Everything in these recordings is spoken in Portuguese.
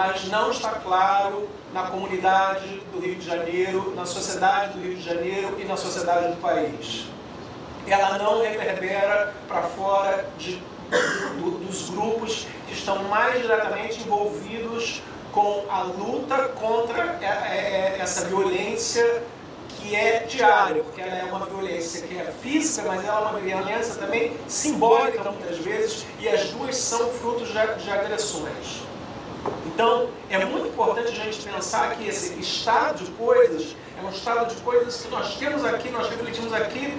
mas não está claro na comunidade do Rio de Janeiro, na sociedade do Rio de Janeiro e na sociedade do país. Ela não reverbera para fora dos grupos que estão mais diretamente envolvidos com a luta contra essa violência que é diária, porque ela é uma violência que é física, mas ela é uma violência também simbólica muitas vezes, e as duas são frutos de agressões. Então, é muito importante a gente pensar que esse estado de coisas é um estado de coisas que nós temos aqui, nós refletimos aqui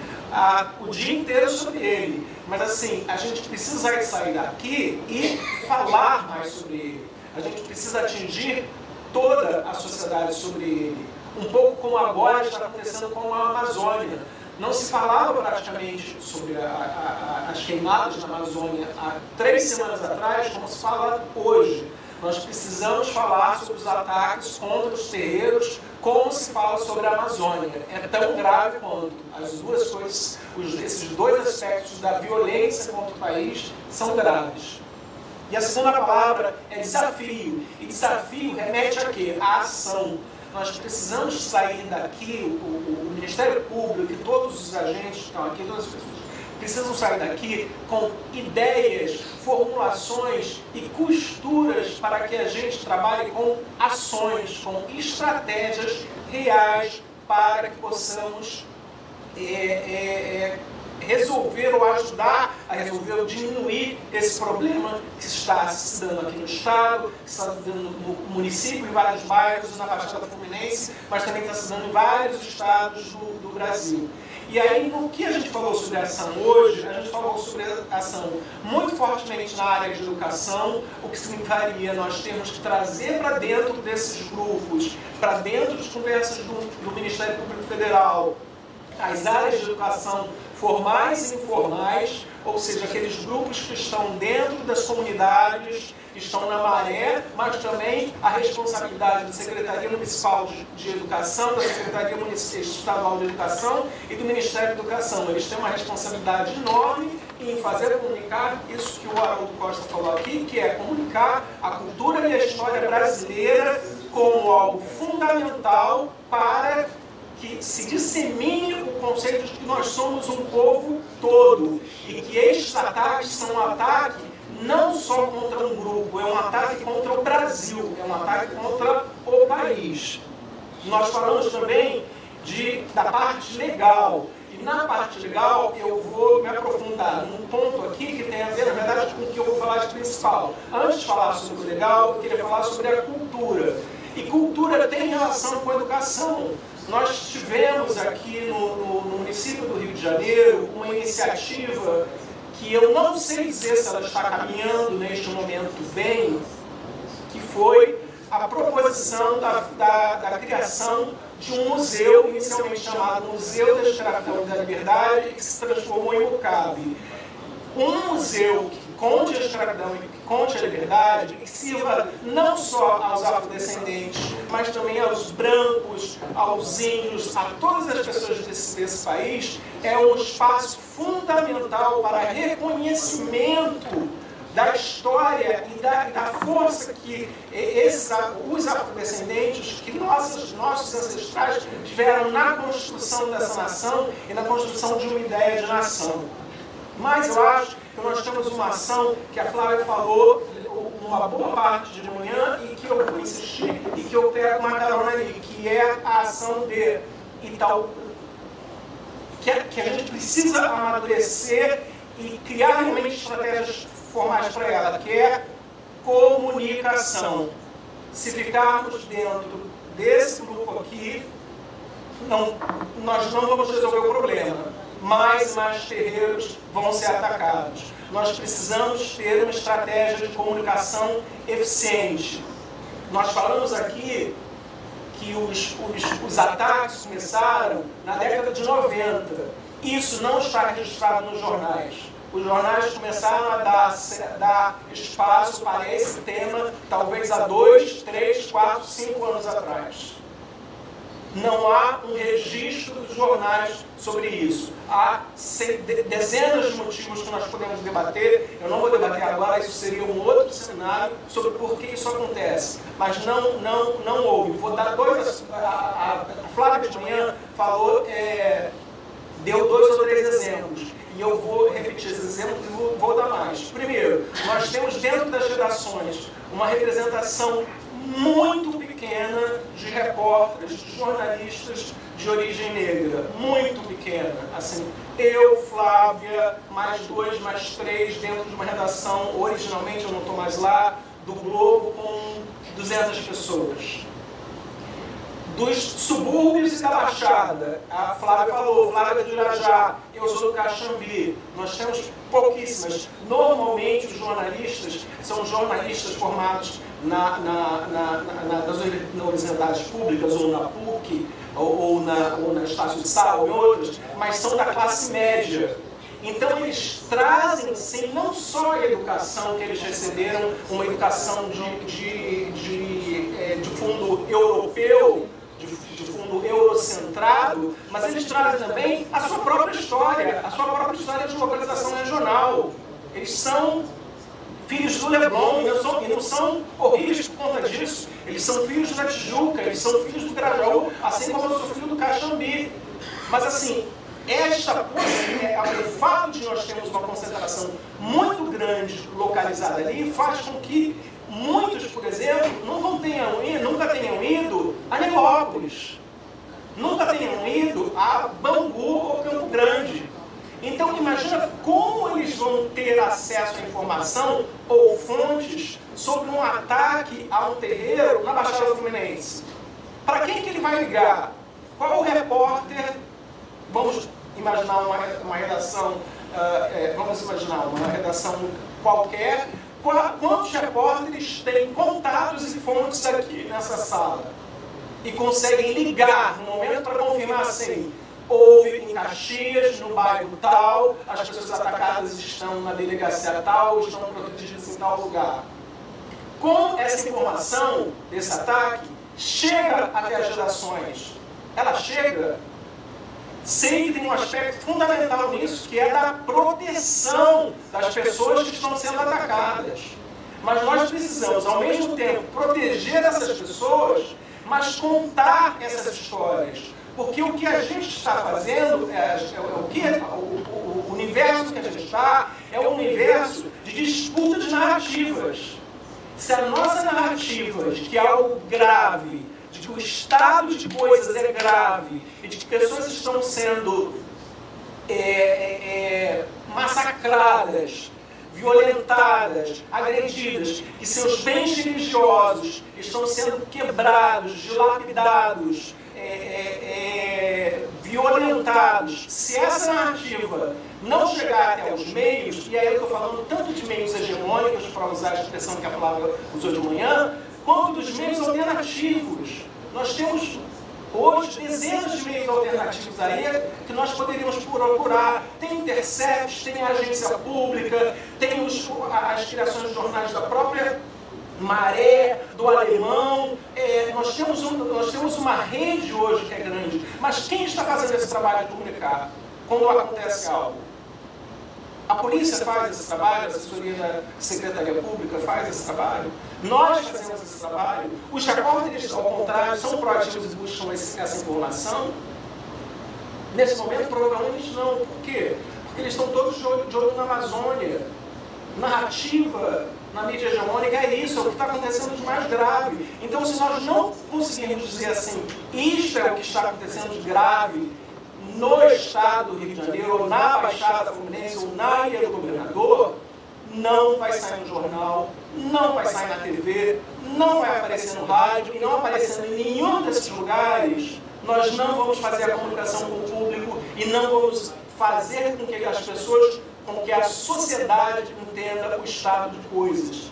o dia inteiro sobre ele. Mas assim, a gente precisa sair daqui e falar mais sobre ele. A gente precisa atingir toda a sociedade sobre ele. Um pouco como agora está acontecendo com a Amazônia. Não se falava praticamente sobre as queimadas na Amazônia há 3 semanas atrás, como se fala hoje. Nós precisamos falar sobre os ataques contra os terreiros, como se fala sobre a Amazônia. É tão grave quanto as duas coisas, esses dois aspectos da violência contra o país são graves. E a segunda palavra é desafio. E desafio remete a quê? A ação. Nós precisamos sair daqui, o Ministério Público e todos os agentes que estão aqui, todas as pessoas, precisam sair daqui com ideias, formulações e costuras para que a gente trabalhe com ações, com estratégias reais para que possamos resolver ou ajudar a resolver ou diminuir esse problema que está se dando aqui no Estado, que está se dando no município, em vários bairros, na Baixada Fluminense, mas também está se dando em vários estados do Brasil. E aí, no que a gente falou sobre a ação hoje, a gente falou sobre a ação muito fortemente na área de educação, o que significaria nós termos que trazer para dentro desses grupos, para dentro das conversas do Ministério Público Federal, as áreas de educação formais e informais, ou seja, aqueles grupos que estão dentro das comunidades, que estão na maré, mas também a responsabilidade da Secretaria Municipal de Educação, da Secretaria Estadual de Educação e do Ministério da Educação. Eles têm uma responsabilidade enorme em fazer comunicar isso que o Haroldo Costa falou aqui, que é comunicar a cultura e a história brasileira como algo fundamental para que se dissemine o conceito de que nós somos um povo todo e que estes ataques são um ataque não só contra um grupo, é um ataque contra o Brasil, é um ataque contra o país. Nós falamos também da parte legal, e na parte legal eu vou me aprofundar num ponto aqui que tem a ver, na verdade, com o que eu vou falar de principal. Antes de falar sobre o legal, eu queria falar sobre a cultura. E cultura tem relação com a educação. Nós tivemos aqui no município do Rio de Janeiro uma iniciativa que eu não sei dizer se ela está caminhando neste momento bem, que foi a proposição da criação de um museu, inicialmente chamado Museu da Escravidão e da Liberdade, que se transformou em MUCAB. Um museu que conte a escravidão e que conte a liberdade, que sirva não só aos afrodescendentes, mas também aos brancos, aos índios, a todas as pessoas desse país, é um espaço fundamental para reconhecimento da história e da força que os afrodescendentes, que nossos ancestrais tiveram na construção dessa nação e na construção de uma ideia de nação. Mas eu acho que nós temos uma ação que a Flávia falou uma boa parte de manhã e que eu vou insistir e que eu pego uma carona ali, que é a ação de Itaú, que a gente precisa amadurecer e criar realmente estratégias formais para ela, que é comunicação. Se ficarmos dentro desse grupo aqui, nós não vamos resolver o problema. Mais terreiros vão ser atacados. Nós precisamos ter uma estratégia de comunicação eficiente. Nós falamos aqui que os ataques começaram na década de 90. Isso não está registrado nos jornais. Os jornais começaram a dar espaço para esse tema, talvez há 2, 3, 4, 5 anos atrás. Não há um registro dos jornais sobre isso. Há dezenas de motivos que nós podemos debater. Eu não vou debater agora, isso seria um outro seminário sobre por que isso acontece. Mas não houve. Vou dar dois. A Flávia de manhã falou, deu 2 ou 3 exemplos. E eu vou repetir esses exemplos e vou dar mais. Primeiro, nós temos dentro das redações uma representação muito pequena de repórteres, de jornalistas de origem negra. Muito pequena. Assim, eu, Flávia, mais 2, mais 3, dentro de uma redação, originalmente eu não estou mais lá, do Globo, com 200 pessoas. Dos subúrbios e da Baixada, a Flávia falou, Flávia de Irajá, eu sou do Caxambi, nós temos pouquíssimas. Normalmente os jornalistas são jornalistas formados nas universidades públicas, ou na PUC, ou na Estácio de Sal, ou em outras, mas são da classe média. Então eles trazem, sim, não só a educação que eles receberam, uma educação de fundo europeu, de fundo eurocentrado, mas eles trazem também a sua própria história de localização regional. Eles são filhos do Leblon e não são horríveis por conta disso. Eles são filhos da Tijuca, eles são filhos do Grajaú, assim como eu sou filho do Caxambi. Mas assim, o fato de nós termos uma concentração muito grande localizada ali faz com que muitos, por exemplo, nunca tenham ido a Nilópolis, nunca tenham ido a Bangu ou Campo Grande. Então, imagina como eles vão ter acesso à informação ou fontes sobre um ataque a um terreiro na Baixada Fluminense. Para quem que ele vai ligar? Qual o repórter? Vamos imaginar uma redação, uma redação qualquer. Quantos repórteres têm contatos e fontes aqui nessa sala? E conseguem ligar no momento para confirmar assim, houve em Caxias, no bairro tal, as pessoas atacadas estão na delegacia tal, estão protegidas em tal lugar. Como essa informação desse ataque chega até as redações? Ela chega sem que tem um aspecto fundamental nisso, que é da proteção das pessoas que estão sendo atacadas. Mas nós precisamos, ao mesmo tempo, proteger essas pessoas, mas contar essas histórias. Porque o que a gente está fazendo, o universo que a gente está, é um universo de disputa de narrativas. Se a nossa narrativa de que é algo grave, de que o estado de coisas é grave, e de que pessoas estão sendo massacradas, violentadas, agredidas, que seus bens religiosos estão sendo quebrados, dilapidados, violentados. Se essa narrativa não chegar até os meios, e aí eu estou falando tanto de meios hegemônicos, para usar a expressão que a Flávia usou de manhã, quanto dos meios alternativos. Nós temos hoje dezenas de meios alternativos aí que nós poderíamos procurar. Tem Intercept, tem a agência pública, tem as criações de jornais da própria Maré, do Alemão. Nós temos uma rede hoje que é grande. Mas quem está fazendo esse trabalho de comunicar quando acontece algo? A polícia faz esse trabalho, a assessoria da Secretaria Pública faz esse trabalho, nós fazemos esse trabalho. Os repórteres, ao contrário, são proativos e buscam essa informação. Nesse momento, provavelmente não. Por quê? Porque eles estão todos de olho na Amazônia. Narrativa na mídia hegemônica é isso, é o que está acontecendo de mais grave. Então, se nós não conseguirmos dizer assim, isto é o que está acontecendo de grave no estado do Rio de Janeiro, ou na Baixada Fluminense, ou na Ilha do Governador, não vai sair no jornal, não vai sair na TV, não vai aparecer no rádio, e não aparecendo em nenhum desses lugares, nós não vamos fazer a comunicação com o público e não vamos fazer com que as pessoas, com que a sociedade entenda o estado de coisas.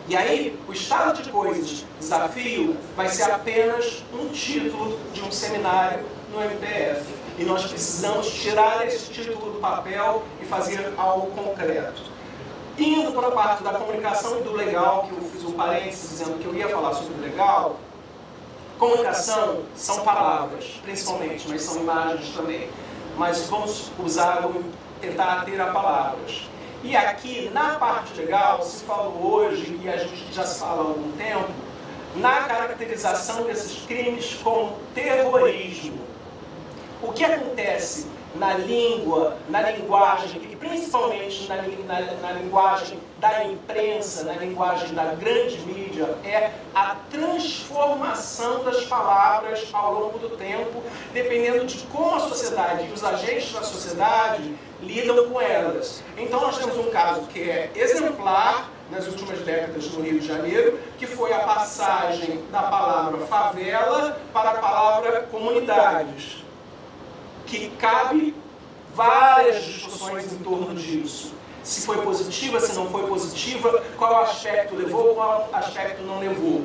E aí, o estado de coisas, desafio, vai ser apenas um título de um seminário no MPF. E nós precisamos tirar esse título do papel e fazer algo concreto. Indo para a parte da comunicação e do legal, que eu fiz um parênteses dizendo que eu ia falar sobre o legal, Comunicação são palavras, principalmente, mas são imagens também. Mas vamos tentar ter a palavras. E aqui, na parte legal, se falou hoje, e a gente já se fala há algum tempo, na caracterização desses crimes como terrorismo. O que acontece na língua, na linguagem, e principalmente na linguagem da imprensa, na linguagem da grande mídia, é a transformação das palavras ao longo do tempo, dependendo de como a sociedade e os agentes da sociedade lidam com elas. Então nós temos um caso que é exemplar nas últimas décadas no Rio de Janeiro, que foi a passagem da palavra favela para a palavra comunidades, que cabe várias discussões em torno disso. Se foi positiva, se não foi positiva, qual aspecto levou, qual aspecto não levou.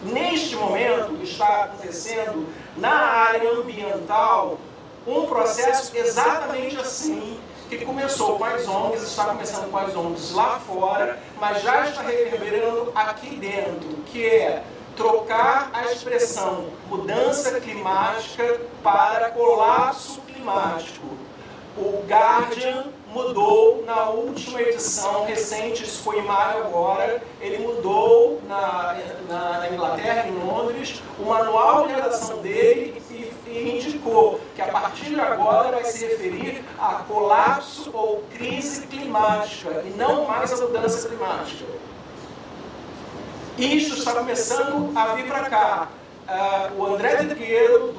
Neste momento está acontecendo na área ambiental um processo exatamente assim, que começou com as ONGs, está começando com as ONGs lá fora, mas já está reverberando aqui dentro, que é trocar a expressão mudança climática para colapso climático. O Guardian mudou na última edição recente, isso foi em maio agora, ele mudou na Inglaterra, em Londres, o manual de redação dele e indicou que a partir de agora vai se referir a colapso ou crise climática e não mais a mudança climática. Isso está começando a vir para cá. O André Trigueiro,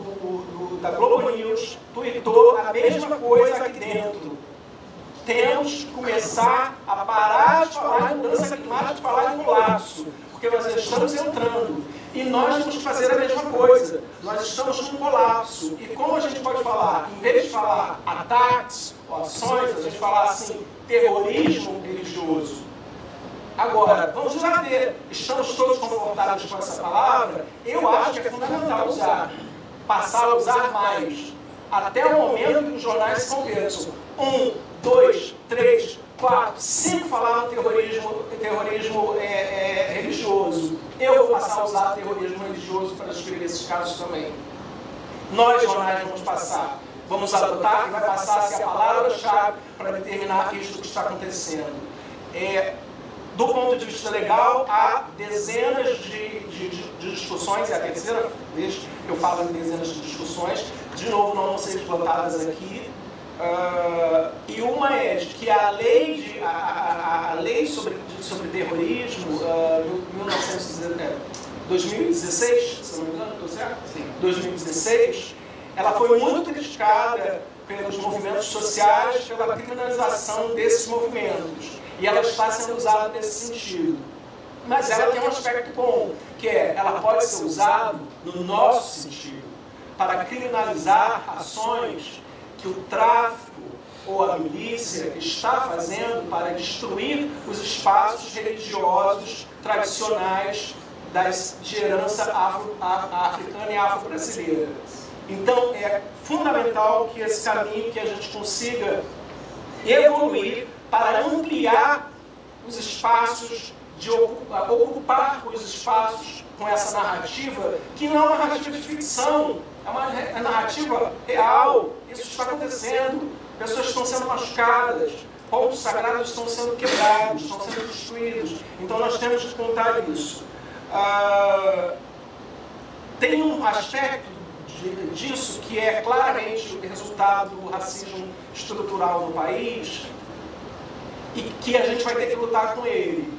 da Globo News, tweetou a mesma coisa aqui dentro. Temos que começar a parar de falar em mudança climática, de falar em colapso, porque nós estamos entrando. E nós temos que fazer a mesma coisa. Nós estamos num colapso. E como a gente pode falar, em vez de falar ataques ou ações, a gente falar assim, terrorismo religioso. Agora, vamos já ver, estamos todos confortáveis com essa palavra? Eu acho que é fundamental usar, passar a usar mais, até o momento que os jornais se convençam. 1, 2, 3, 4, 5 falaram terrorismo religioso. Eu vou passar a usar terrorismo religioso para descrever esses casos também. Nós, jornais, vamos passar. Vamos adotar e vai passar a ser a palavra-chave para determinar isso que está acontecendo. Do ponto de vista legal, há dezenas de discussões, é a terceira vez que eu falo em dezenas de discussões, de novo não vão ser esgotadas aqui, e uma é de que a lei sobre terrorismo, 2016, se não me engano, estou certo? Sim. 2016, ela foi muito criticada pelos movimentos sociais, pela criminalização desses movimentos. E ela está sendo usada nesse sentido. Mas ela tem um aspecto bom, que é, ela pode ser usada no nosso sentido, para criminalizar ações que o tráfico ou a milícia está fazendo para destruir os espaços religiosos tradicionais de herança africana e afro-brasileira. Então, é fundamental que esse caminho, que a gente consiga evoluir para ampliar os espaços, de ocupar os espaços com essa narrativa, que não é uma narrativa de ficção, é uma narrativa real. Isso está acontecendo, pessoas estão sendo machucadas, pontos sagrados estão sendo quebrados, estão sendo destruídos. Então nós temos que contar isso. Tem um aspecto disso que é claramente o resultado do racismo estrutural no país, e que a gente vai ter que lutar com ele,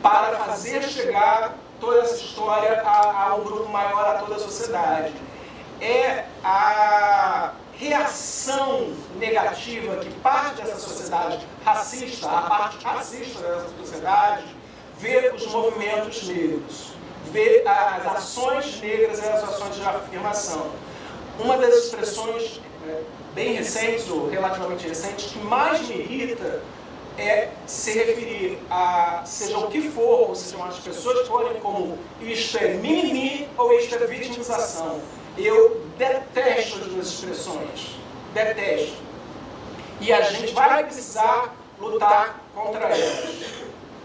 para fazer chegar toda essa história a um grupo maior, a toda a sociedade. É a reação negativa que parte dessa sociedade racista, a parte racista dessa sociedade, vê os movimentos negros, vê as ações negras e as ações de afirmação. Uma das expressões bem recentes, ou relativamente recentes, que mais me irrita é se referir a, seja o que for, ou sejam as pessoas que olhem como isto é mimimi ou isto é vitimização. Eu detesto as duas expressões. Detesto. E a gente vai precisar lutar contra elas.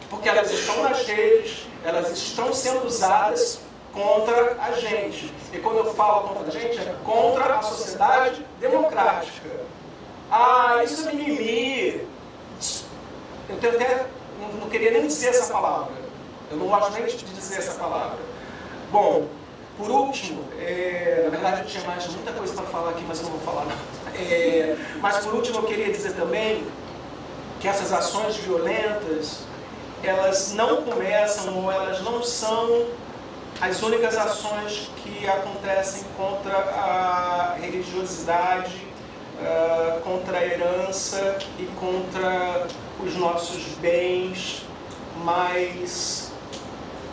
Porque elas estão nas redes, elas estão sendo usadas contra a gente. E quando eu falo contra a gente, é contra a sociedade democrática. Ah, isso é mimimi. Eu tenho até, não queria nem dizer essa palavra. Eu não gosto nem de dizer essa palavra. Bom, por último, na verdade eu tinha mais muita coisa para falar aqui, mas eu não vou falar não. Mas por último eu queria dizer também que essas ações violentas, elas não começam ou elas não são as únicas ações que acontecem contra a religiosidade, contra a herança e contra os nossos bens mais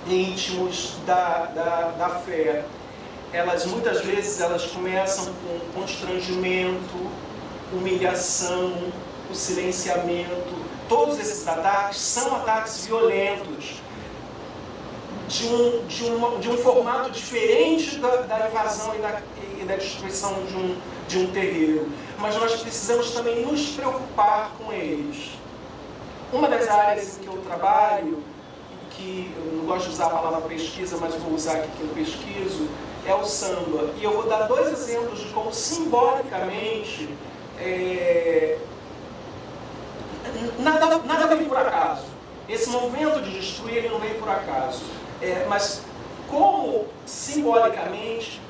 íntimos da fé. Elas muitas vezes começam com constrangimento, humilhação, o silenciamento. Todos esses ataques são ataques violentos, de um formato diferente da invasão e da destruição de um terreiro. Mas nós precisamos também nos preocupar com eles. Uma das áreas em que eu trabalho, e que eu não gosto de usar a palavra pesquisa, mas vou usar aqui que eu pesquiso, é o samba. E eu vou dar 2 exemplos de como simbolicamente nada vem por acaso. Esse movimento de destruir ele não vem por acaso. Mas como simbolicamente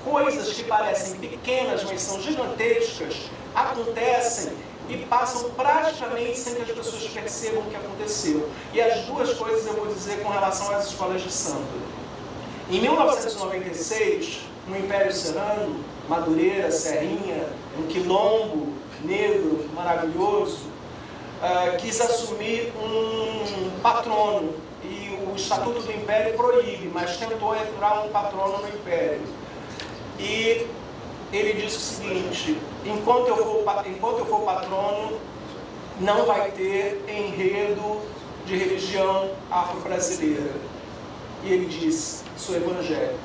coisas que parecem pequenas, mas são gigantescas, acontecem e passam praticamente sem que as pessoas percebam o que aconteceu. E as 2 coisas eu vou dizer com relação às escolas de samba. Em 1996, no Império Serrano, Madureira, Serrinha, um quilombo negro maravilhoso, quis assumir um patrono. E o Estatuto do Império proíbe, mas tentou entrar um patrono no Império. E ele disse o seguinte: enquanto eu for patrono, não vai ter enredo de religião afro-brasileira. E ele disse: sou evangélico.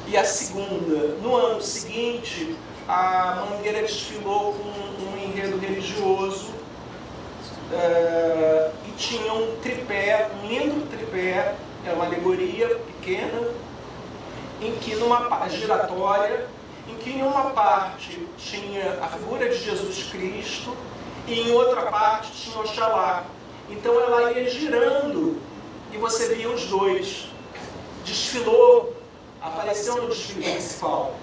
E a segunda, no ano seguinte, a Mangueira desfilou com um enredo religioso e tinha um tripé, um lindo tripé, uma alegoria pequena, em que numa giratória, em que em uma parte tinha a figura de Jesus Cristo e em outra parte tinha Oxalá. Então ela ia girando e você via os 2. Desfilou, apareceu no desfile principal.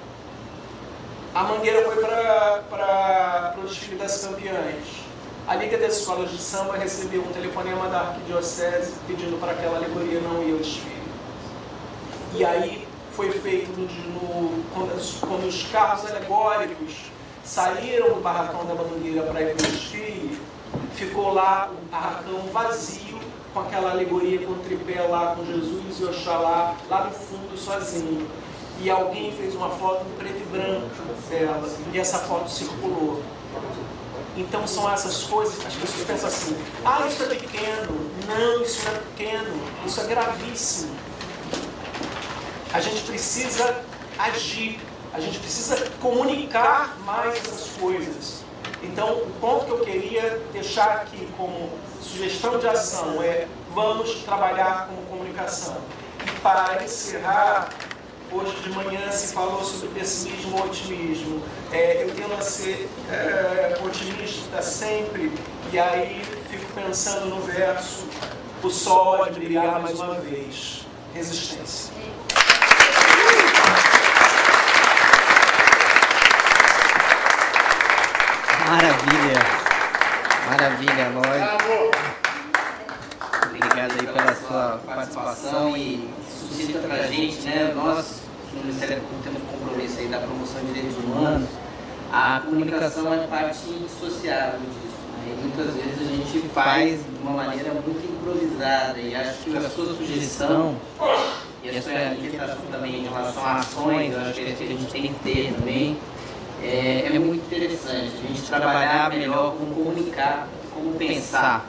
A Mangueira foi para o desfile das campeãs. A Liga das Escolas de Samba recebeu um telefonema da Arquidiocese pedindo para que aquela alegoria não ia ao desfile. E aí foi feito quando os carros alegóricos saíram do barracão da Mangueira para ir para o desfile, ficou lá o barracão vazio, com aquela alegoria com o tripé lá, com Jesus e Oxalá, lá no fundo, sozinho. E alguém fez uma foto em preto e branco dela, e essa foto circulou. Então são essas coisas que as pessoas pensam assim: ah, isso é pequeno. Não, isso não é pequeno, isso é gravíssimo. A gente precisa agir, a gente precisa comunicar mais essas coisas. Então, o ponto que eu queria deixar aqui como sugestão de ação é: vamos trabalhar com comunicação. E para encerrar, hoje de manhã se falou sobre pessimismo ou otimismo. Eu tendo a ser otimista sempre, e aí fico pensando no verso: o sol há de brilhar mais uma vez. Resistência. Maravilha, maravilha, Eloy. Obrigado aí pela sua participação e suscita para a gente, né? Nós, no Ministério Público, temos compromisso aí da promoção de direitos humanos. A comunicação é parte indissociável disso, né? E muitas vezes a gente faz de uma maneira muito improvisada, e acho que a sua sugestão e a sua inquietação também em relação a ações, eu acho que a gente tem que ter também. É muito interessante a gente trabalhar melhor como comunicar, como pensar,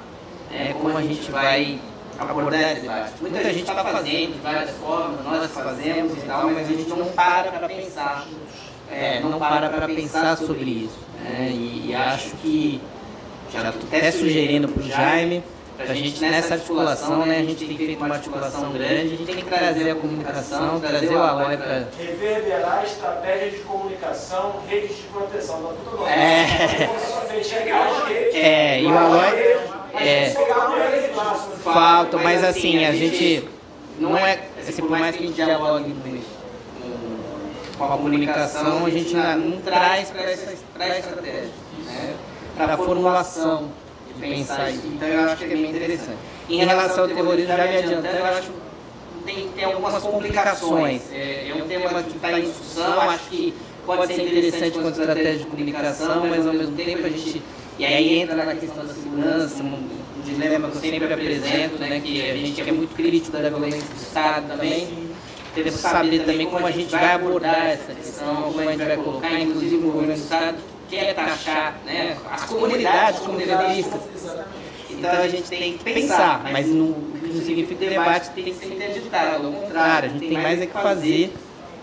como a gente vai abordar esse debate. Muita gente está fazendo de várias formas, nós fazemos e tal, mas a gente não para para pensar, não para pensar sobre isso. E acho que, já estou até sugerindo para o Jaime, a gente, nessa articulação, né, a gente tem feito uma articulação grande, a gente tem que trazer a comunicação, trazer o Aloy para... Reverberar estratégias de comunicação, redes de proteção. E o Aloy... falta, mas assim, a gente não é, assim, por mais que a gente dialogue com a comunicação, a gente não traz para a estratégia, né? Para a formulação de pensar isso. Então eu acho que é bem interessante. Em relação ao terrorismo, já me adiantando, eu acho que tem algumas complicações. É um tema que está em discussão, acho que pode ser interessante quanto estratégia de comunicação, mas ao mesmo tempo a gente... E aí entra na questão da segurança, um dilema que eu sempre apresento, né, que a gente é muito crítico da violência do Estado também. Temos que saber também como a gente vai abordar essa questão, como a gente vai colocar, inclusive o governo do Estado quer taxar, né, as comunidades como terroristas. Então a gente tem que pensar, mas não significa que o debate tem que ser interditado, ao contrário, a gente tem mais é que fazer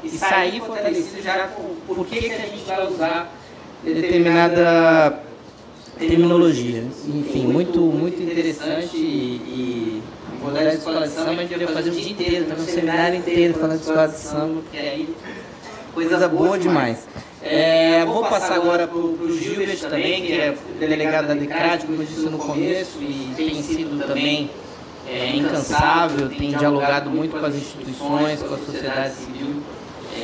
e sair fortalecido já com por que a gente vai usar determinada terminologia. Enfim, muito interessante e vou dar a escola de samba, a gente vai fazer o dia inteiro, um seminário inteiro falando de escola de samba, porque aí coisa boa demais. Vou passar agora para o Gilbert também, que é delegado da DECRAD, como eu disse no começo, e tem sido também incansável, tem dialogado muito com as instituições, com a sociedade civil,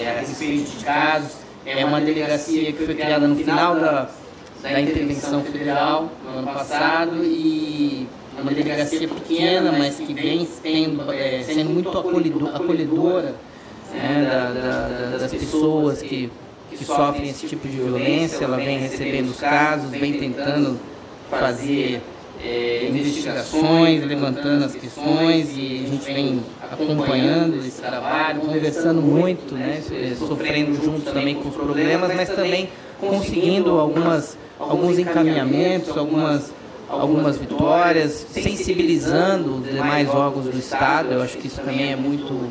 a respeito de casos. É uma delegacia que foi criada no final da intervenção federal no ano passado e é uma delegacia pequena, mas que vem sendo muito acolhedora, né, das pessoas que sofrem esse tipo de violência. Ela vem recebendo os casos, vem tentando fazer investigações, levantando as questões, e a gente vem acompanhando esse trabalho, conversando muito, né, sofrendo juntos também com os problemas, mas também conseguindo alguns encaminhamentos, algumas vitórias, sensibilizando os demais órgãos do Estado. Eu acho que isso também é muito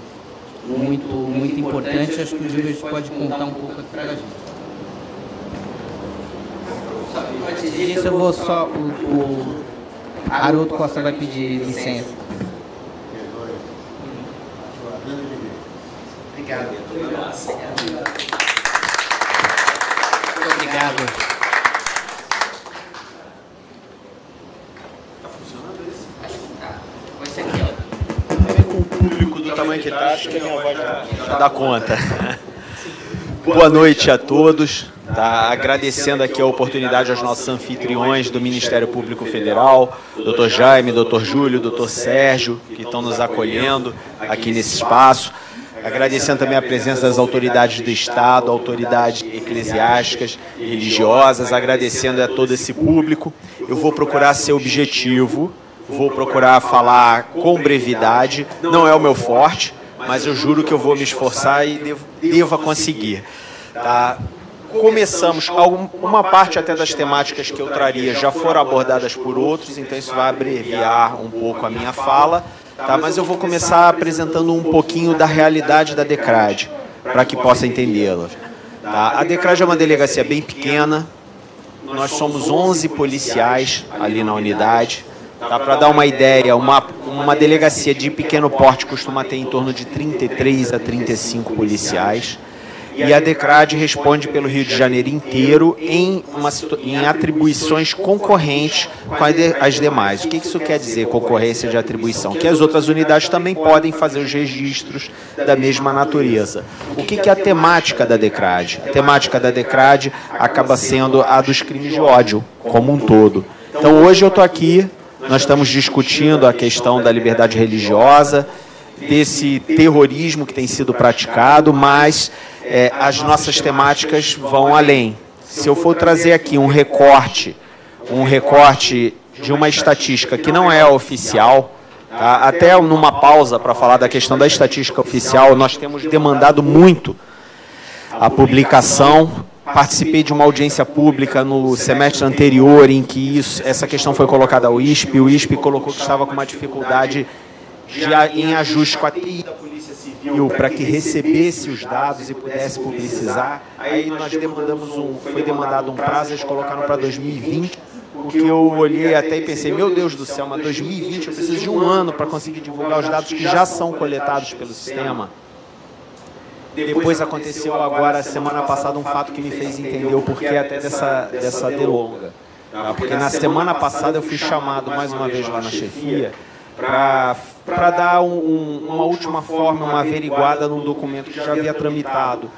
importante. Acho que o Gilbert pode contar um pouco aqui para a gente. Antes disso, eu vou só... O Haroldo Costa vai pedir licença. Obrigado. Muito obrigado. Está funcionando isso? Acho que tá. Vai ser aqui, ó. Com o público do tamanho que está, acho que a minha voz já dá conta. Boa noite a todos. Tá, agradecendo aqui a oportunidade aos nossos anfitriões do Ministério Público Federal, Dr. Jaime, Dr. Júlio, Dr. Sérgio, que estão nos acolhendo aqui nesse espaço. Agradecendo também a presença das autoridades do Estado, autoridades eclesiásticas, religiosas, agradecendo a todo esse público. Eu vou procurar ser objetivo, vou procurar falar com brevidade, não é o meu forte, mas eu juro que eu vou me esforçar e devo conseguir. Tá? Começamos, uma parte até das temáticas que eu traria já foram abordadas por outros, então isso vai abreviar um pouco a minha fala, tá? Mas eu vou começar apresentando um pouquinho da realidade da DECRAD, para que possa entendê-la. Tá? A DECRAD é uma delegacia bem pequena, nós somos 11 policiais ali na unidade. Tá? Para dar uma ideia, uma delegacia de pequeno porte costuma ter em torno de 33 a 35 policiais. E a DECRAD responde pelo Rio de Janeiro inteiro em atribuições concorrentes com as demais. O que isso quer dizer, concorrência de atribuição? Que as outras unidades também podem fazer os registros da mesma natureza. O que é a temática da DECRAD? A temática da DECRAD acaba sendo a dos crimes de ódio, como um todo. Então hoje eu estou aqui, nós estamos discutindo a questão da liberdade religiosa, desse terrorismo que tem sido praticado, mas as nossas temáticas vão além. Se eu for trazer aqui um recorte de uma estatística que não é oficial, tá? Até numa pausa para falar da questão da estatística oficial, nós temos demandado muito a publicação. Participei de uma audiência pública no semestre anterior em que essa questão foi colocada ao ISP. O ISP colocou que estava com uma dificuldade em ajuste com a TI da Polícia Civil para que recebesse os dados e pudesse publicizar. Aí nós foi demandado um prazo, eles colocaram para 2020, o que eu olhei até e pensei, meu Deus do céu, mas 2020 eu preciso de um ano para conseguir divulgar os dados que já são coletados pelo sistema. Depois aconteceu agora, semana passada, um fato que me fez entender o porquê até dessa delonga. Porque na semana passada eu fui chamado mais uma vez lá na chefia para dar uma última forma, uma averiguada num documento que já havia tramitado,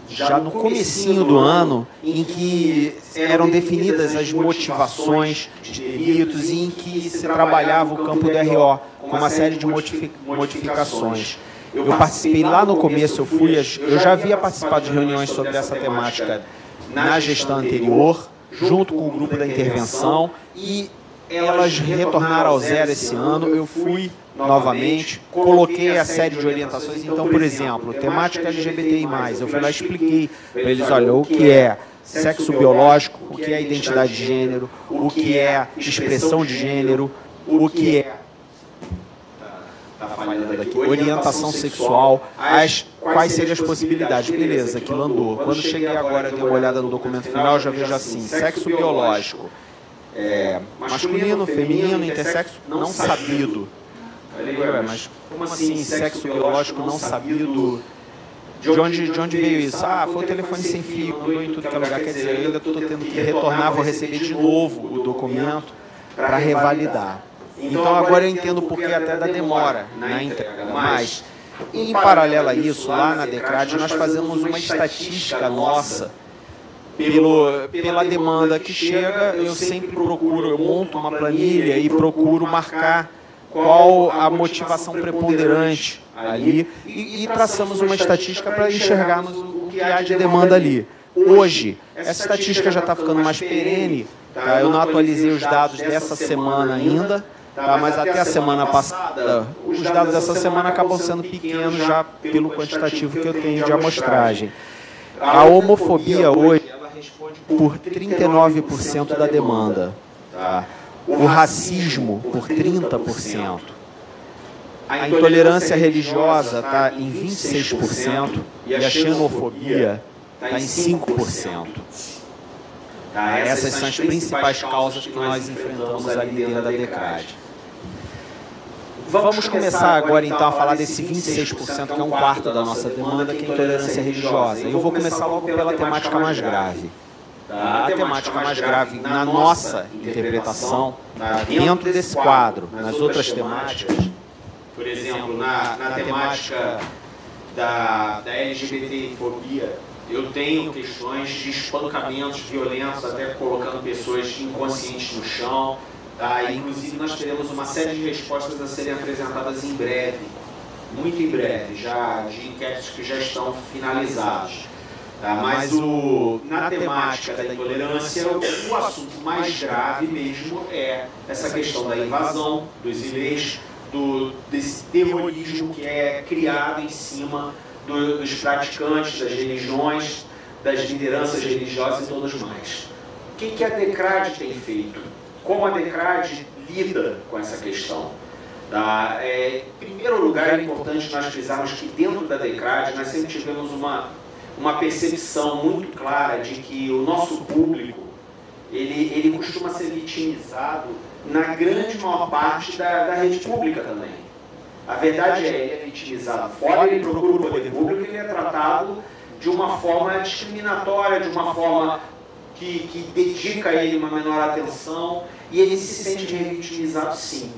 já no comecinho do ano, em que eram definidas as motivações de delitos e em que se trabalhava o campo do RO, com uma série de modificações. Eu participei lá no começo, eu já havia participado de reuniões sobre essa temática na gestão anterior, junto com o grupo da intervenção, e elas retornaram ao zero esse ano. Eu fui novamente, coloquei a série de orientações. Então, por exemplo, temática LGBTI+, eu fui lá e expliquei para eles, olha, o que é sexo biológico, o que é identidade de gênero, o que é expressão de gênero, o que é orientação sexual, quais seriam as possibilidades. Beleza, aquilo andou. Quando cheguei agora, eu dei uma olhada no documento final, já vejo assim, sexo biológico, masculino, feminino, intersexo, não sabido. Mas como assim, sexo biológico não sabido? De onde veio isso? Foi o telefone sem fio, mandou em tudo que é lugar. Quer dizer, eu ainda estou tendo que retornar, vou receber de novo o documento para revalidar. Então agora eu entendo o porquê até da demora na entrega. Mas, em paralelo a isso, lá na DECRAD, nós fazemos uma estatística nossa pela demanda que chega. Eu sempre eu monto uma planilha e procuro marcar qual a motivação preponderante ali e traçamos uma estatística para enxergarmos o que há de demanda ali. Hoje, essa estatística já está ficando mais perene, tá? Eu não atualizei os dados dessa semana ainda, tá? Mas até a semana passada, os dados dessa semana acabam sendo pequenos já pelo quantitativo que eu tenho de amostragem. A homofobia hoje ela responde por 39% da demanda, tá? O racismo por 30%, a intolerância religiosa está em 26% e a xenofobia está em 5%. Tá? Essas são as principais causas que nós enfrentamos ali dentro da DECRAD. Vamos começar agora então a falar desse 26%, que é um quarto da nossa demanda, que é a intolerância religiosa. Eu vou começar logo pela temática mais grave. A temática mais grave na nossa interpretação, dentro desse quadro, nas outras temáticas, por exemplo, na temática da LGBTfobia, eu tenho questões de espancamentos violentos, até colocando pessoas inconscientes no chão, tá? E, inclusive nós teremos uma série de respostas a serem apresentadas em breve, muito em breve, já de enquetes que já estão finalizados. Tá, mas na temática da intolerância, o assunto mais grave mesmo é essa questão da invasão dos ilês, desse terrorismo que é criado em cima dos praticantes, das religiões, das lideranças religiosas e todos mais. O que a DECRAD tem feito? Como a DECRAD lida com essa questão? Tá? Em primeiro lugar, é importante nós frisarmos que dentro da DECRAD nós sempre tivemos uma percepção muito clara de que o nosso público ele costuma ser vitimizado na grande maior parte da rede pública também. A verdade ele é vitimizado fora, ele procura o poder público, ele é tratado de uma forma discriminatória, de uma forma que dedica a ele uma menor atenção, e ele se sente revitimizado sim.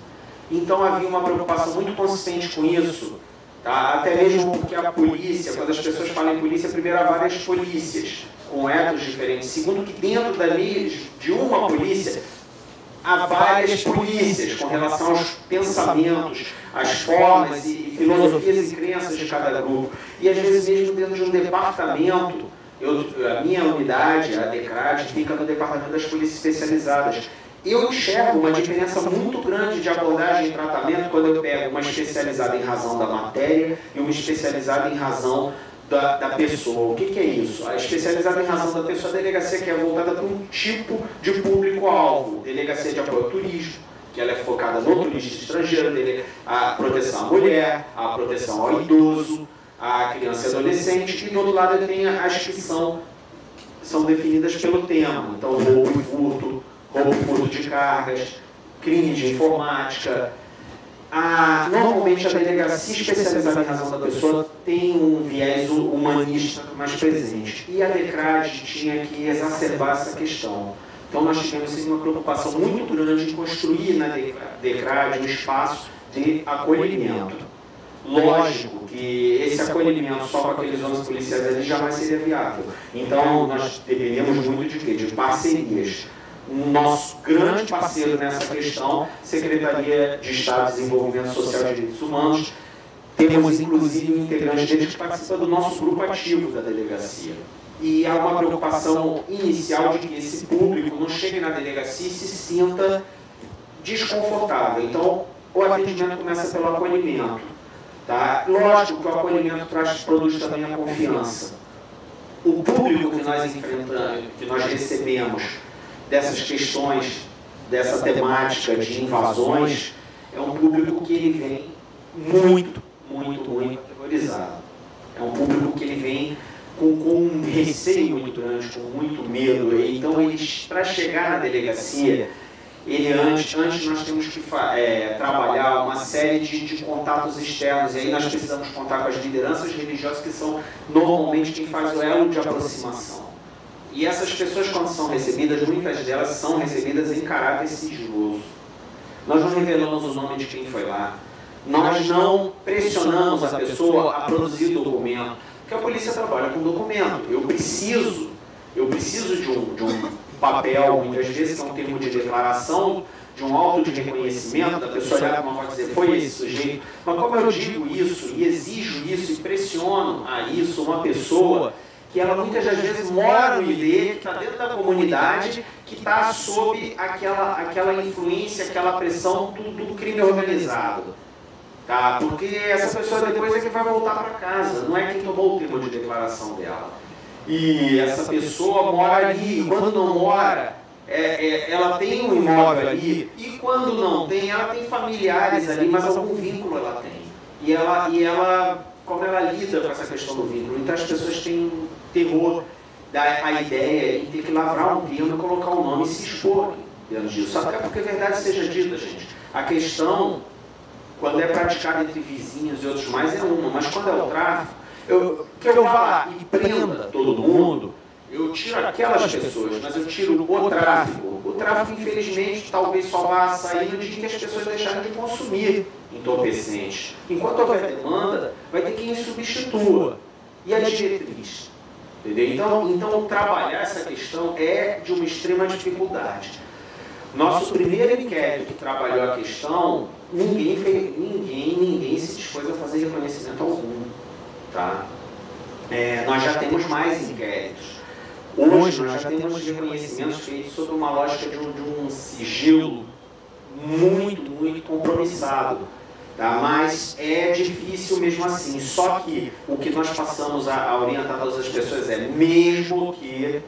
Então havia uma preocupação muito consistente com isso. Tá? Até mesmo porque a polícia, quando as pessoas falam em polícia, primeiro há várias polícias com etos diferentes. Segundo, que dentro de uma polícia há várias polícias com relação aos pensamentos, às formas e filosofias e crenças de cada grupo. E às vezes mesmo dentro de um departamento, a minha unidade, a DECRAD, fica no departamento das polícias especializadas. Eu enxergo uma diferença muito grande de abordagem e tratamento quando eu pego uma especializada em razão da matéria e uma especializada em razão da pessoa. O que é isso? A especializada em razão da pessoa é a delegacia que é voltada para um tipo de público-alvo. Delegacia de apoio ao turismo, que ela é focada no turista estrangeiro, a proteção à mulher, a proteção ao idoso, à criança e adolescente, e do outro lado tem as que são definidas pelo tema. Então, roubo e furto de cargas, crime de informática. Normalmente a delegacia especializada em razão da pessoa tem um viés humanista mais presente. E a DECRAD tinha que exacerbar essa questão. Então nós tivemos uma preocupação muito grande em construir na DECRAD um espaço de acolhimento. Lógico que esse acolhimento só com aqueles 11 policiais ali jamais seria viável. Então nós dependemos muito de quê? De parcerias. Nosso grande parceiro nessa questão, Secretaria de Estado de Desenvolvimento Social e Direitos Humanos, temos inclusive integrantes deles que participam do nosso grupo ativo da delegacia. E há uma preocupação inicial de que esse público não chegue na delegacia e se sinta desconfortável. Então, o atendimento começa pelo acolhimento. Tá? Lógico que o acolhimento produz também a confiança. O público que nós enfrentamos, que nós recebemos, dessas questões, dessa temática de invasões, é um público que ele vem muito aterrorizado. É um público que ele vem com um receio muito grande, com muito medo. Então, para chegar na delegacia, antes nós temos que trabalhar uma série de contatos externos, e aí nós precisamos contar com as lideranças religiosas, que são normalmente quem faz o elo de aproximação. E essas pessoas, quando são recebidas, muitas delas são recebidas em caráter sigiloso. Nós não revelamos o nome de quem foi lá. Nós não pressionamos a pessoa a produzir documento, porque a polícia trabalha com documento. Eu preciso de um papel, muitas vezes, que é um termo de declaração, de um auto de reconhecimento, da pessoa olhar para uma foto e dizer, foi esse sujeito. Mas como eu digo isso, e exijo isso, e pressiono a isso uma pessoa que ela muitas das vezes mora no ID, que está dentro da comunidade, que está sob aquela influência, aquela pressão do crime organizado. Tá? Porque essa pessoa depois é que vai voltar para casa, não é quem tomou o termo de declaração dela. E essa pessoa mora ali, e quando não mora, ela tem um imóvel ali, e quando não tem, ela tem familiares ali, mas algum vínculo ela tem. E ela como ela lida com essa questão do vínculo. Então as pessoas têm terror da ideia de ter que lavrar um termo e colocar o nome e se expor diante disso. Até porque a verdade seja dita, gente. A questão, quando é praticada entre vizinhos e outros mais, é uma. Mas quando é o tráfico, que eu vá lá e prenda todo mundo, eu tiro aquelas pessoas, mas eu tiro o tráfico. O tráfico, infelizmente, talvez só vá sair no dia que as pessoas deixarem de consumir entorpecentes. Enquanto houver demanda, vai ter quem substitua. E a diretriz? Entendeu? Então, trabalhar essa questão é de uma extrema dificuldade. Nosso primeiro inquérito que trabalhou a questão, ninguém se dispôs a fazer reconhecimento algum. Tá? Nós já temos mais inquéritos. Hoje nós já temos reconhecimentos feitos sob uma lógica de um sigilo muito compromissado. Tá? Mas é difícil mesmo assim. Só que o que nós passamos a orientar todas as pessoas é, mesmo que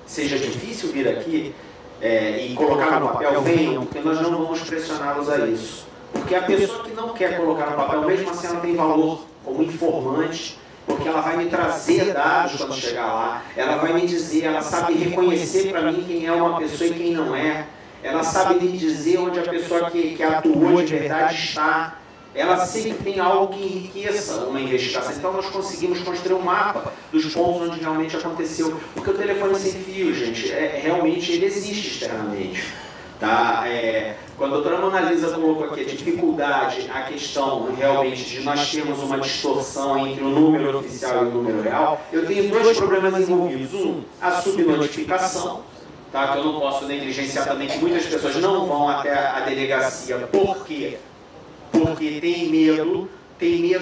seja difícil vir aqui e colocar no papel, venham, porque nós não vamos pressioná-los a isso. Porque a pessoa que não quer colocar no papel, mesmo assim ela tem valor como informante, porque ela vai me trazer dados quando chegar lá, ela vai me dizer, ela sabe reconhecer para mim quem é uma pessoa e quem não é, ela sabe me dizer onde a pessoa que atuou de verdade está, ela sempre tem algo que enriqueça uma investigação. Então nós conseguimos construir um mapa dos pontos onde realmente aconteceu, porque o telefone sem fio, gente, realmente ele existe externamente. Tá? Quando a doutora Mona Lisa colocou aqui a dificuldade, a questão realmente de nós termos uma distorção entre o número oficial e o número real, eu tenho dois problemas envolvidos. Um, a subnotificação, tá? Que eu não posso negligenciar também, que muitas pessoas não vão até a delegacia. Por quê? Porque tem medo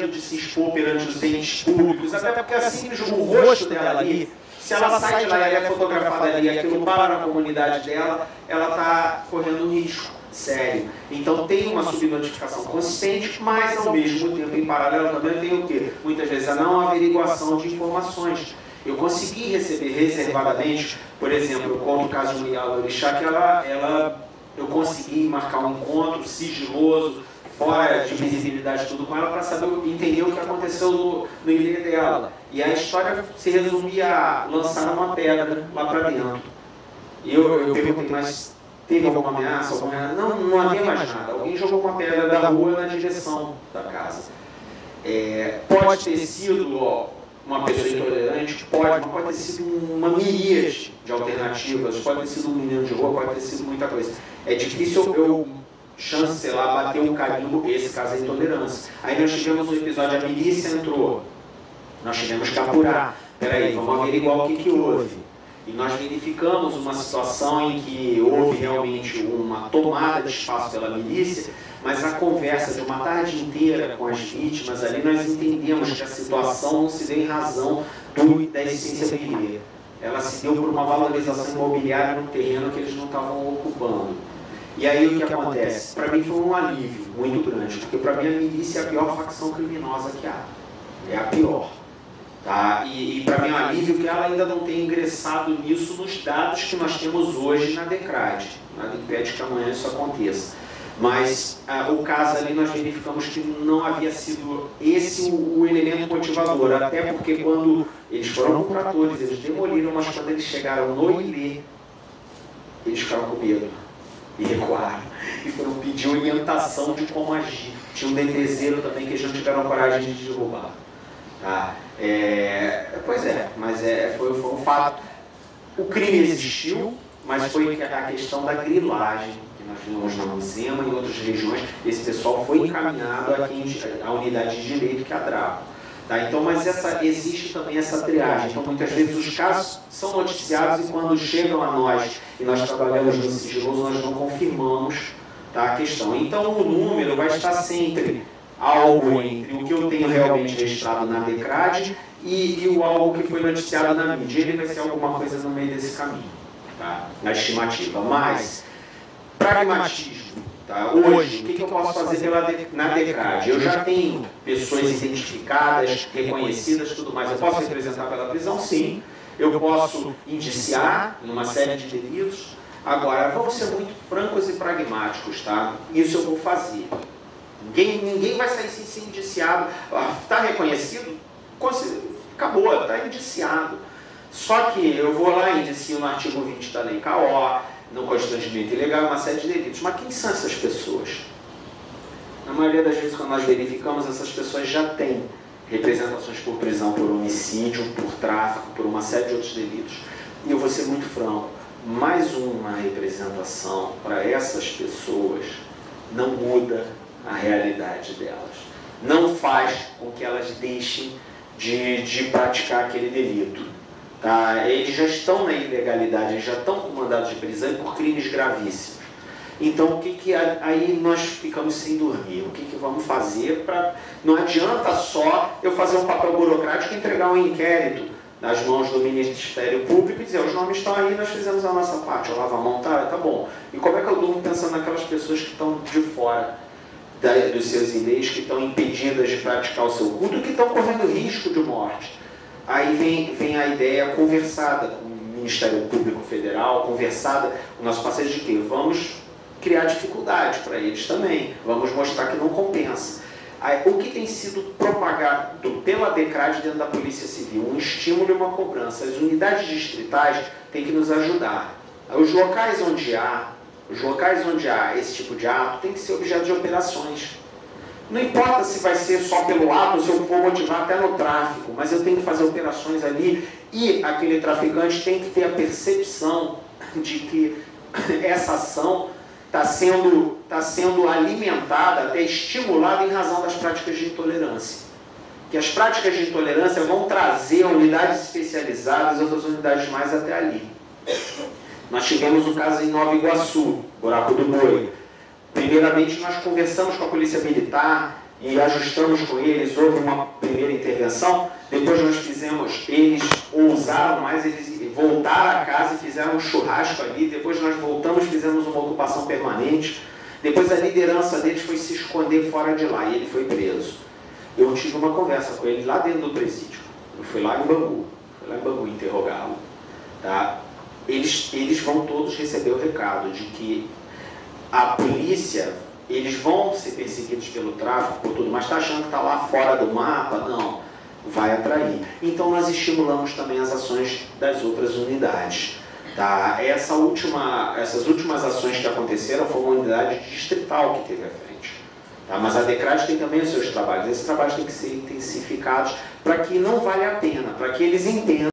de se expor perante os entes públicos, até porque assim, o rosto dela ali, se ela sai de lá e é fotografada ali e aquilo para na comunidade dela, ela está correndo um risco sério. Então tem uma subnotificação consistente, mas ao mesmo tempo, em paralelo, também tem o quê? Muitas vezes a não averiguação de informações. Eu consegui receber reservadamente, por exemplo, eu conto o caso de Miguel Orixá, que ela eu consegui marcar um encontro sigiloso, fora de visibilidade tudo com ela, para saber, entender o que aconteceu no e-mail dela. E a história se resumia a lançar uma pedra lá para dentro. Eu perguntei, mas teve alguma ameaça? Não havia mais nada. Alguém jogou uma pedra da rua na direção da casa. Pode ter sido uma pessoa intolerante? Pode, mas pode ter sido uma miríade de alternativas. Pode ter sido um menino de rua, pode ter sido muita coisa. É difícil eu chancelar, bater um carimbo, esse caso é intolerância. Aí nós tivemos um episódio, a milícia entrou. Nós tivemos que apurar. Peraí, vamos averiguar o que houve. E nós verificamos uma situação em que houve realmente uma tomada de espaço pela milícia, mas a conversa de uma tarde inteira com as vítimas ali, nós entendemos que a situação não se deu em razão da essência guerreira. Ela se deu por uma valorização imobiliária no terreno que eles não estavam ocupando. E aí o que acontece? Para mim foi um alívio muito grande, porque para mim a milícia é a pior facção criminosa que há. É a pior. Tá? E para mim é um alívio que ela ainda não tenha ingressado nisso nos dados que nós temos hoje na DECRAD. Nada impede que amanhã isso aconteça. Mas o caso ali nós verificamos que não havia sido esse o elemento motivador, até porque quando eles foram curadores, eles demoliram, mas quando eles chegaram no Ilê, eles ficaram com medo e recuaram. E foram pedir orientação de como agir. Tinha um DTZero também que eles não tiveram coragem de derrubar. Tá? Pois é, mas foi um fato. O crime existiu, mas foi a questão da grilagem, que nós vimos na Muzema e em outras regiões. Esse pessoal foi encaminhado à unidade de direito que é a DRAPO. Tá? Então, mas existe também essa triagem. Então, muitas vezes os casos são noticiados e quando chegam a nós, e nós trabalhamos no sigiloso, nós não confirmamos, tá, a questão. Então, o número vai estar sempre algo entre o que eu tenho realmente registrado na DECRAD e o algo que foi noticiado na mídia. Ele vai ser alguma coisa no meio desse caminho, tá? Na estimativa. Mas, pragmatismo, tá? Hoje, o que eu posso fazer na DECRAD? Eu já tenho pessoas identificadas, reconhecidas, tudo mais. Eu posso representar pela prisão? Sim. Eu posso indiciar em uma série de delitos. Agora, vamos ser muito francos e pragmáticos, tá? Isso eu vou fazer. Ninguém vai sair sem ser indiciado. Está reconhecido? Acabou, está indiciado. Só que eu vou lá e indicio no artigo 20 da Lei KO, no constrangimento ilegal, uma série de delitos. Mas quem são essas pessoas? Na maioria das vezes, quando nós verificamos, essas pessoas já têm representações por prisão, por homicídio, por tráfico, por uma série de outros delitos. E eu vou ser muito franco, mais uma representação para essas pessoas não muda a realidade delas. Não faz com que elas deixem de praticar aquele delito. Tá? Eles já estão na ilegalidade, eles já estão com mandados de prisão por crimes gravíssimos. Então, aí nós ficamos sem dormir. O que vamos fazer para... Não adianta só eu fazer um papel burocrático e entregar um inquérito nas mãos do Ministério Público e dizer, os nomes estão aí, nós fizemos a nossa parte. Eu lavo a mão, tá bom. E como é que eu durmo pensando naquelas pessoas que estão de fora dos seus ilês, que estão impedidas de praticar o seu culto e que estão correndo risco de morte? Aí vem a ideia conversada com o Ministério Público Federal, conversada com o nosso parceiro de quê? Vamos criar dificuldade para eles também, vamos mostrar que não compensa. Aí, o que tem sido propagado pela DECRAD dentro da Polícia Civil? Um estímulo e uma cobrança. As unidades distritais têm que nos ajudar. Os locais onde há esse tipo de ato tem que ser objeto de operações. Não importa se vai ser só pelo ato ou se eu vou motivar até no tráfico, mas eu tenho que fazer operações ali e aquele traficante tem que ter a percepção de que essa ação está sendo alimentada, até estimulada em razão das práticas de intolerância. Que as práticas de intolerância vão trazer unidades especializadas, outras unidades mais até ali. Nós tivemos um caso em Nova Iguaçu, Buraco do Boi. Primeiramente, nós conversamos com a Polícia Militar e ajustamos com eles, houve uma primeira intervenção. Depois nós fizemos, eles ousaram mais, eles voltaram a casa e fizeram um churrasco ali. Depois nós voltamos, fizemos uma ocupação permanente. Depois a liderança deles foi se esconder fora de lá e ele foi preso. Eu tive uma conversa com ele lá dentro do presídio. Eu fui lá em Bangu interrogá-lo. Tá? Eles vão todos receber o recado de que a polícia, eles vão ser perseguidos pelo tráfico, por tudo, mas está achando que está lá fora do mapa? Não, vai atrair. Então nós estimulamos também as ações das outras unidades. Tá? Essas últimas ações que aconteceram foi uma unidade distrital que teve à frente. Tá? Mas a DECRAD tem também os seus trabalhos. Esses trabalhos têm que ser intensificados para que não vale a pena, para que eles entendam